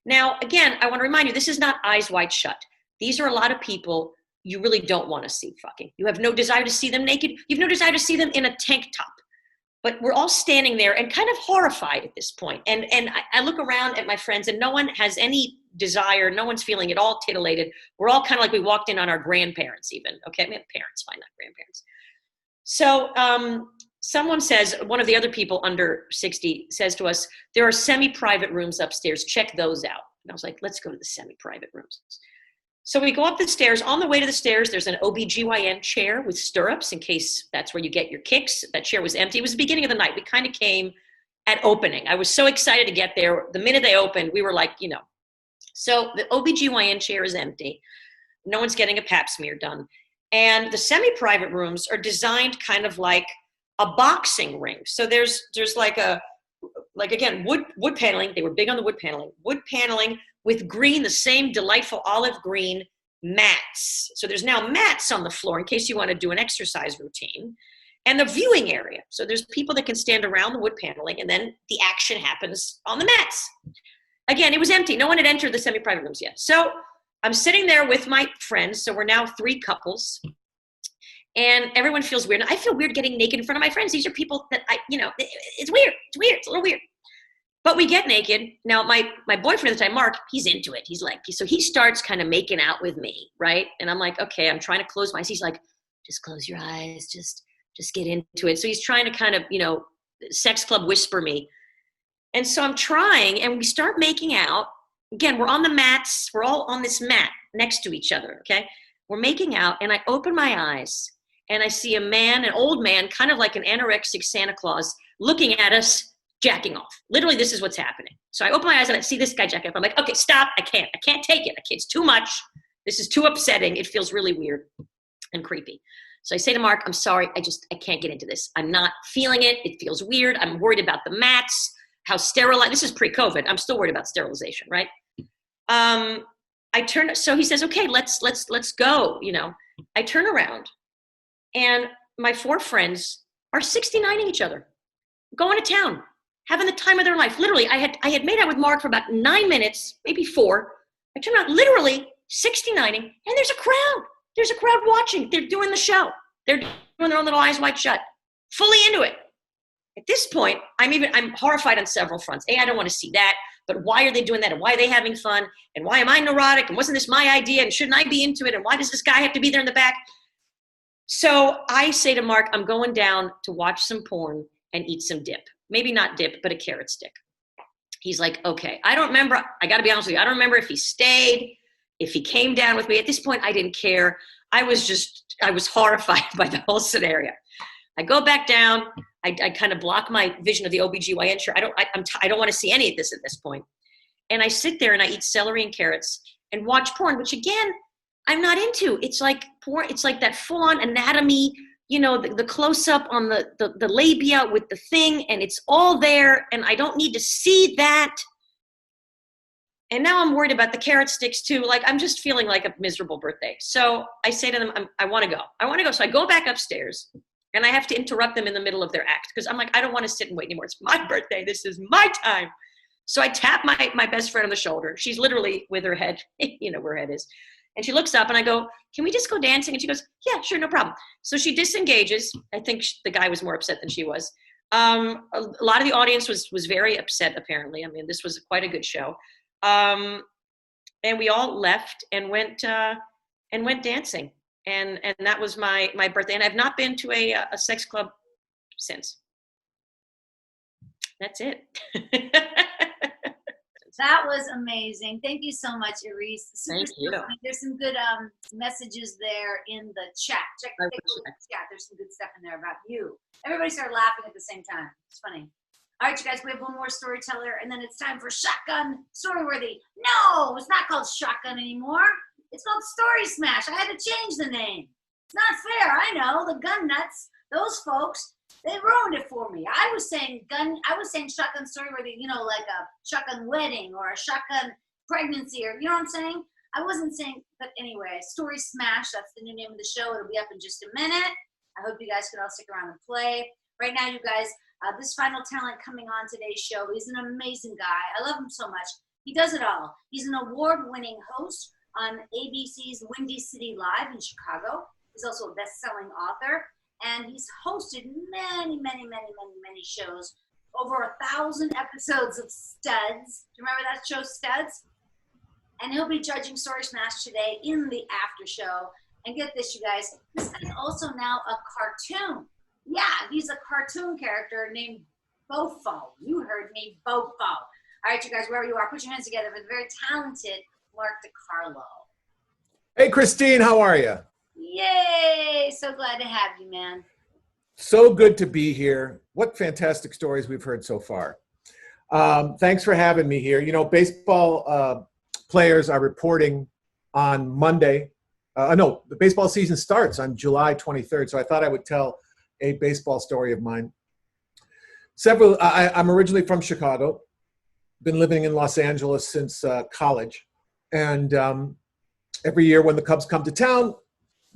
Now, again, I want to remind you, this is not eyes wide shut. These are a lot of people you really don't want to see fucking. You have no desire to see them naked. You have no desire to see them in a tank top. But we're all standing there and kind of horrified at this point. And I look around at my friends, and no one has any desire. No one's feeling at all titillated. We're all kind of like we walked in on our grandparents even. Okay, we have parents, fine, not grandparents. So someone says, one of the other people under 60 says to us, there are semi-private rooms upstairs. Check those out. And I was like, let's go to the semi-private rooms. So we go up the stairs. On the way to the stairs, there's an OBGYN chair with stirrups in case that's where you get your kicks. That chair was empty. It was the beginning of the night. We kind of came at opening. I was so excited to get there. The minute they opened, we were like, So the OBGYN chair is empty. No one's getting a pap smear done. And the semi-private rooms are designed kind of like a boxing ring. So there's again, wood paneling. They were big on the wood paneling with green, the same delightful olive green mats. So there's now mats on the floor in case you want to do an exercise routine. And the viewing area. So there's people that can stand around the wood paneling, and then the action happens on the mats. Again, it was empty. No one had entered the semi-private rooms yet. So I'm sitting there with my friends. So we're now 3 couples. And everyone feels weird. And I feel weird getting naked in front of my friends. These are people that it's weird. It's a little weird. But we get naked. Now, my boyfriend at the time, Mark, he's into it. He's like, so he starts kind of making out with me, right? And I'm like, okay, I'm trying to close my eyes. He's like, just close your eyes. Just get into it. So he's trying to kind of, sex club whisper me. And so I'm trying, and we start making out. Again, we're on the mats. We're all on this mat next to each other, okay? We're making out, and I open my eyes, and I see a man, an old man, kind of like an anorexic Santa Claus, looking at us, jacking off. Literally, this is what's happening. So I open my eyes and I see this guy jacking off. I'm like, okay, stop. I can't take it. It's too much. This is too upsetting. It feels really weird and creepy. So I say to Mark, I'm sorry. I can't get into this. I'm not feeling it. It feels weird. I'm worried about the mats, how sterile. This is pre-COVID. I'm still worried about sterilization, right? So he says, okay, let's go. I turn around, and my 4 friends are 69ing each other, going to town, having the time of their life. Literally, I had made out with Mark for about 9 minutes, maybe 4. I turn around, literally 69ing, and there's a crowd. There's a crowd watching. They're doing the show. They're doing their own little eyes wide shut, fully into it. At this point, I'm horrified on several fronts. I don't want to see that, but why are they doing that? And why are they having fun? And why am I neurotic? And wasn't this my idea? And shouldn't I be into it? And why does this guy have to be there in the back? So I say to Mark, I'm going down to watch some porn and eat some dip. Maybe not dip, but a carrot stick. He's like, okay. I don't remember. I got to be honest with you. I don't remember if he stayed, if he came down with me. At this point, I didn't care. I was horrified by the whole scenario. I go back down. I kind of block my vision of the OBGYN chair. I don't want to see any of this at this point. And I sit there and I eat celery and carrots and watch porn, which again, I'm not into. It's like porn. It's like that full-on anatomy, the close-up on the labia with the thing, and it's all there, and I don't need to see that. And now I'm worried about the carrot sticks too. Like, I'm just feeling like a miserable birthday. So I say to them, I want to go. I want to go. So I go back upstairs and I have to interrupt them in the middle of their act because I'm like, I don't want to sit and wait anymore. It's my birthday. This is my time. So I tap my best friend on the shoulder. She's literally with her head, you know, where her head is. And she looks up and I go, can we just go dancing? And she goes, yeah, sure, no problem. So she disengages. I think the guy was more upset than she was. A lot of the audience was very upset, apparently. I mean, this was quite a good show. And we all left and went dancing. And that was my birthday. And I've not been to a sex club since. That's it. That was amazing. Thank you so much, Iris. Thank you. There's some good messages there in the chat. Check the chat. There's some good stuff in there about you. Everybody started laughing at the same time. It's funny. All right, you guys, we have one more storyteller, and then it's time for Shotgun Storyworthy. No, it's not called Shotgun anymore. It's called Story Smash. I had to change the name. It's not fair. I know. The gun nuts, those folks, they ruined it for me. I was saying Shotgun Storyworthy, you know, like a shotgun wedding or a shotgun pregnancy, or you know what I'm saying? I wasn't saying, but anyway, Story Smash, that's the new name of the show. It'll be up in just a minute. I hope you guys can all stick around and play. Right now, you guys, this final talent coming on today's show, he's an amazing guy. I love him so much. He does it all. He's an award-winning host on ABC's Windy City Live in Chicago. He's also a best-selling author. And he's hosted many shows, over 1,000 episodes of Studs. Do you remember that show, Studs? And he'll be judging Story Smash today in the after show. And get this, you guys, this guy's also now a cartoon. Yeah, he's a cartoon character named Bofo. You heard me, Bofo. All right, you guys, wherever you are, put your hands together for the very talented Mark DeCarlo. Hey, Christine, how are you? Yay! So glad to have you, man. So good to be here. What fantastic stories we've heard so far. Thanks for having me here. You know, baseball players are reporting on Monday. No, the baseball season starts on July 23rd, so I thought I would tell a baseball story of mine. I'm originally from Chicago. Been living in Los Angeles since college. And every year when the Cubs come to town,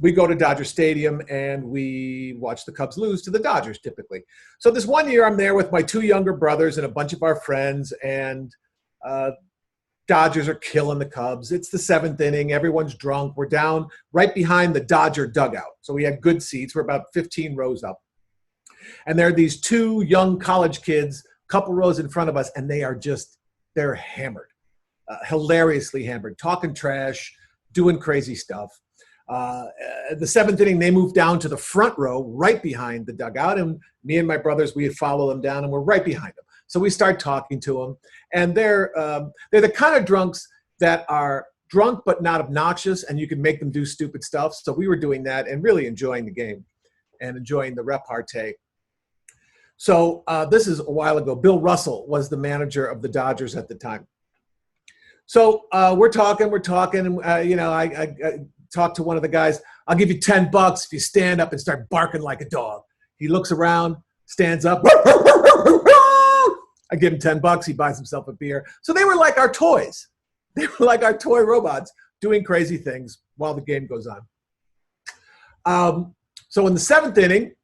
we go to Dodger Stadium and we watch the Cubs lose to the Dodgers typically. So this one year I'm there with my two younger brothers and a bunch of our friends, and Dodgers are killing the Cubs. It's the 7th inning. Everyone's drunk. We're down right behind the Dodger dugout. So we had good seats. We're about 15 rows up. And there are these two young college kids, couple rows in front of us, and they're hammered, hilariously hammered, talking trash, doing crazy stuff. The 7th inning, they moved down to the front row, right behind the dugout, and me and my brothers, we follow them down, and we're right behind them. So we start talking to them, and they're the kind of drunks that are drunk but not obnoxious, and you can make them do stupid stuff. So we were doing that and really enjoying the game and enjoying the repartee. So this is a while ago. Bill Russell was the manager of the Dodgers at the time. So we're talking, and you know, I talked to one of the guys. I'll give you $10 if you stand up and start barking like a dog. He looks around, stands up. I give him $10. He buys himself a beer. So they were like our toys. They were like our toy robots doing crazy things while the game goes on. So in the 7th inning,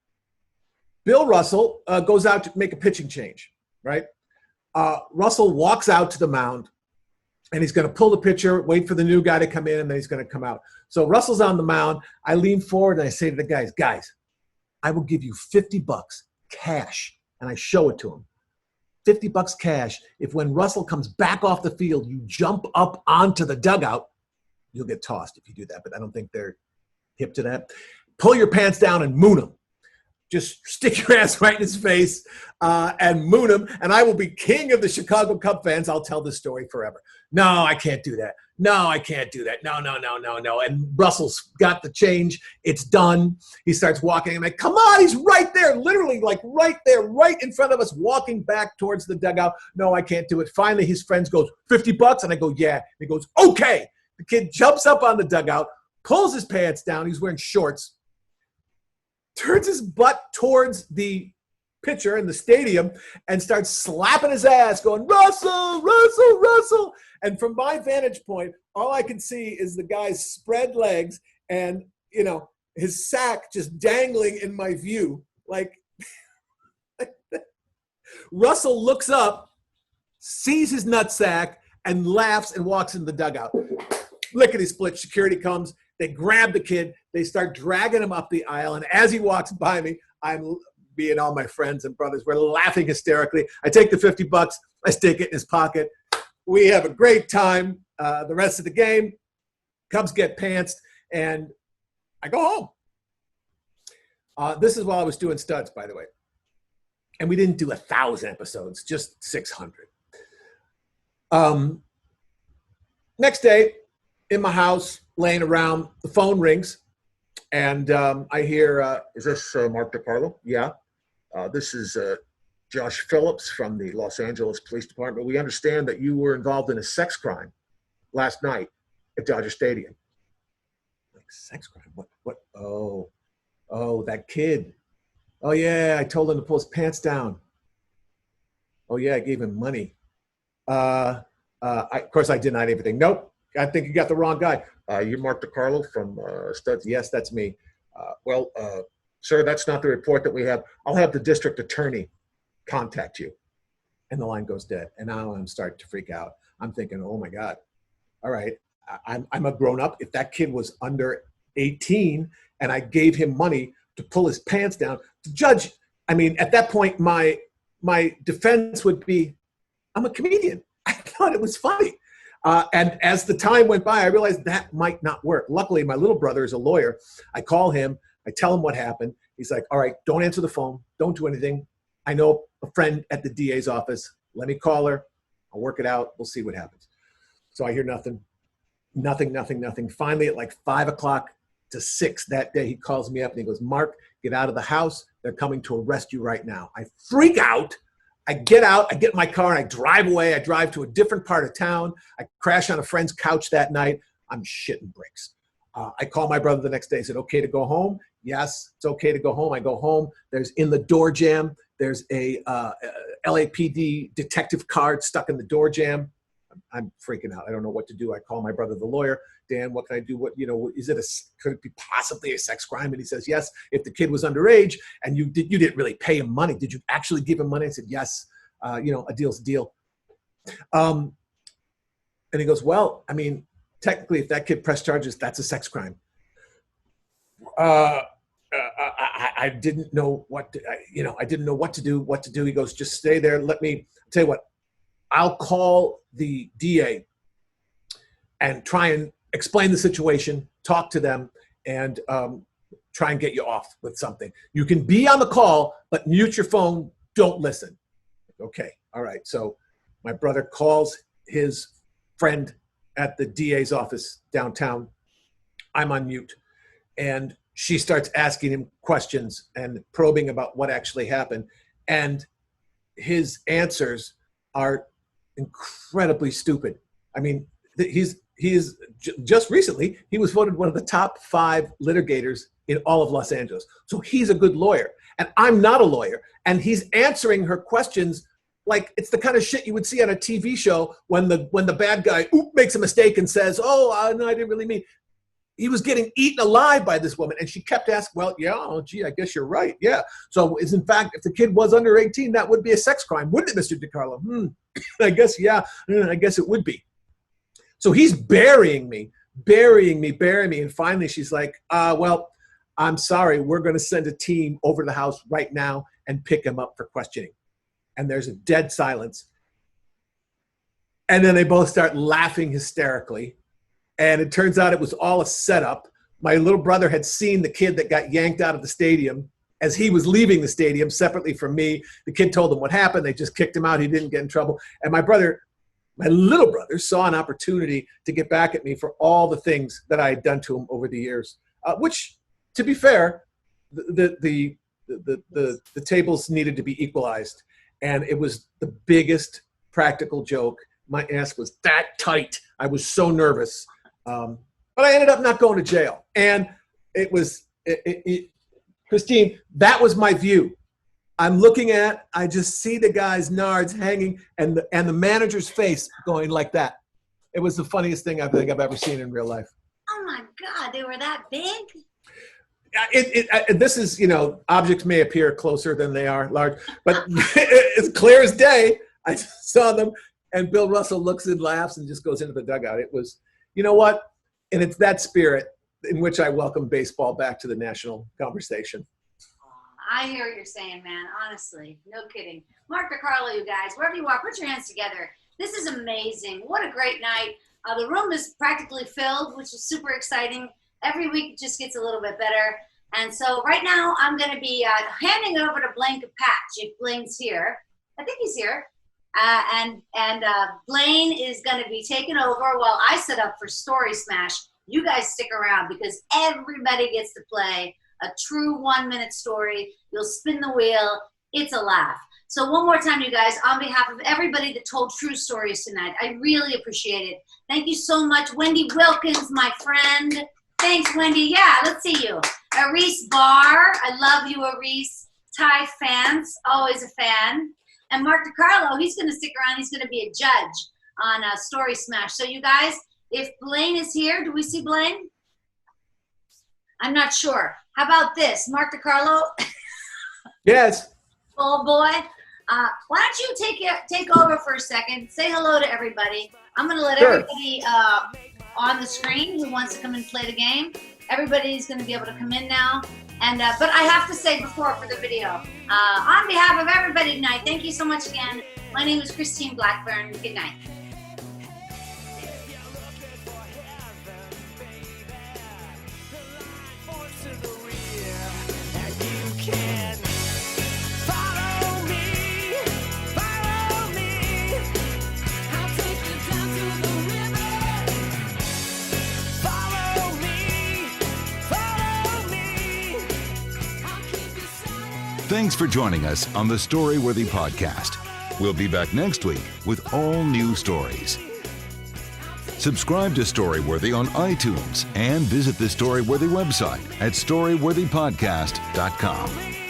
Bill Russell goes out to make a pitching change, right? Russell walks out to the mound, and he's going to pull the pitcher, wait for the new guy to come in, and then he's going to come out. So Russell's on the mound. I lean forward, and I say to the guys, I will give you $50 cash, and I show it to him. $50 cash if when Russell comes back off the field, you jump up onto the dugout. You'll get tossed if you do that, but I don't think they're hip to that. Pull your pants down and moon him. Just stick your ass right in his face and moon him, and I will be king of the Chicago Cub fans. I'll tell this story forever. No, I can't do that. No, I can't do that. No. And Russell's got the change. It's done. He starts walking. I'm like, come on, he's right there, literally like right there, right in front of us, walking back towards the dugout. No, I can't do it. Finally, his friends goes, $50? And I go, yeah. He goes, okay. The kid jumps up on the dugout, pulls his pants down. He's wearing shorts. Turns his butt towards the pitcher in the stadium and starts slapping his ass, going, Russell, Russell, Russell. And from my vantage point, all I can see is the guy's spread legs and, you know, his sack just dangling in my view. Like, Russell looks up, sees his nutsack, and laughs and walks in the dugout. Lickety split, security comes. They grab the kid. They start dragging him up the aisle. And as he walks by me, me and all my friends and brothers, we're laughing hysterically. I take the $50. I stick it in his pocket. We have a great time. The rest of the game, Cubs get pantsed, and I go home. This is while I was doing studs, by the way. And we didn't do 1,000 episodes, just 600. Next day, in my house, laying around, the phone rings, and I hear, is this Mark DeCarlo? Yeah. This is Josh Phillips from the Los Angeles Police Department. We understand that you were involved in a sex crime last night at Dodger Stadium. Like, sex crime? What? Oh, that kid. Oh, yeah, I told him to pull his pants down. Oh, yeah, I gave him money. Of course, I denied everything. Nope, I think you got the wrong guy. You're Mark DeCarlo from Studs? Yes, that's me. Sir, that's not the report that we have. I'll have the district attorney contact you. And the line goes dead. And now I'm starting to freak out. I'm thinking, oh, my God. All right, I'm a grown-up. If that kid was under 18 and I gave him money to pull his pants down, the judge, I mean, at that point, my defense would be, I'm a comedian. I thought it was funny. And as the time went by, I realized that might not work. Luckily, my little brother is a lawyer. I call him. I tell him what happened. He's like, all right, don't answer the phone. Don't do anything. I know a friend at the DA's office. Let me call her. I'll work it out. We'll see what happens. So I hear nothing. Finally, at like 5 o'clock to 6 that day, he calls me up and he goes, Mark, get out of the house. They're coming to arrest you right now. I freak out. I get out, I get in my car, and I drive away. I drive to a different part of town. I crash on a friend's couch that night. I'm shitting bricks. I call my brother the next day. I said, okay to go home? Yes, it's okay to go home. I go home. There's in the door jamb. There's a LAPD detective card stuck in the door jamb. I'm freaking out. I don't know what to do. I call my brother, the lawyer. Dan, what can I do? Could it be possibly a sex crime? And he says, yes, if the kid was underage and you didn't really pay him money. Did you actually give him money? I said, yes, a deal's a deal. And he goes, well, I mean, technically if that kid pressed charges, that's a sex crime. I didn't know what I didn't know what to do. He goes, just stay there. Let me tell you what, I'll call the DA and try and explain the situation, talk to them, and try and get you off with something. You can be on the call, but mute your phone. Don't listen. Okay. All right. So my brother calls his friend at the DA's office downtown. I'm on mute. And she starts asking him questions and probing about what actually happened. And his answers are incredibly stupid. I mean, just recently, he was voted one of the top 5 litigators in all of Los Angeles. So he's a good lawyer. And I'm not a lawyer. And he's answering her questions like it's the kind of shit you would see on a TV show when the bad guy makes a mistake and says, no, I didn't really mean. He was getting eaten alive by this woman. And she kept asking, well, yeah, oh, gee, I guess you're right. Yeah. So in fact, if the kid was under 18, that would be a sex crime, wouldn't it, Mr. DeCarlo? I guess, yeah, I guess it would be. So he's burying me. And finally she's like, well, I'm sorry. We're going to send a team over to the house right now and pick him up for questioning. And there's a dead silence. And then they both start laughing hysterically. And it turns out it was all a setup. My little brother had seen the kid that got yanked out of the stadium as he was leaving the stadium separately from me. The kid told him what happened. They just kicked him out. He didn't get in trouble. And my little brother saw an opportunity to get back at me for all the things that I had done to him over the years, which, to be fair, the tables needed to be equalized. And it was the biggest practical joke. My ass was that tight. I was so nervous. But I ended up not going to jail. And it was, Christine, that was my view. I just see the guy's nards hanging and the manager's face going like that. It was the funniest thing I think I've ever seen in real life. Oh my God, they were that big? This is, objects may appear closer than they are large, but it's clear as day. I saw them, and Bill Russell looks and laughs and just goes into the dugout. It was, you know what? And it's that spirit in which I welcome baseball back to the national conversation. I hear what you're saying, man. Honestly, no kidding. Mark DeCarlo, you guys, wherever you are, put your hands together. This is amazing. What a great night. The room is practically filled, which is super exciting. Every week it just gets a little bit better. And so right now I'm going to be handing it over to Blaine Capatch, if Blaine's here. I think he's here. And Blaine is going to be taking over while I set up for Story Smash. You guys stick around because everybody gets to play a true 1-minute story. You'll spin the wheel. It's a laugh. So one more time, you guys, on behalf of everybody that told true stories tonight, I really appreciate it. Thank you so much. Wendy Wilkins, my friend. Thanks, Wendy. Yeah, let's see you. Aris Bahr. I love you, Aris. Ty Fance, always a fan. And Mark DeCarlo, he's going to stick around. He's going to be a judge on Story Smash. So you guys, if Blaine is here, do we see Blaine? I'm not sure. How about this? Mark DeCarlo? Yes. Oh, boy. Why don't you take over for a second? Say hello to everybody. I'm going to let everybody on the screen who wants to come and play the game. Everybody's going to be able to come in now. And but I have to say before for the video, on behalf of everybody tonight, thank you so much again. My name is Christine Blackburn. Good night. Thanks for joining us on the Storyworthy podcast. We'll be back next week with all new stories. Subscribe to Storyworthy on iTunes and visit the Storyworthy website at storyworthypodcast.com.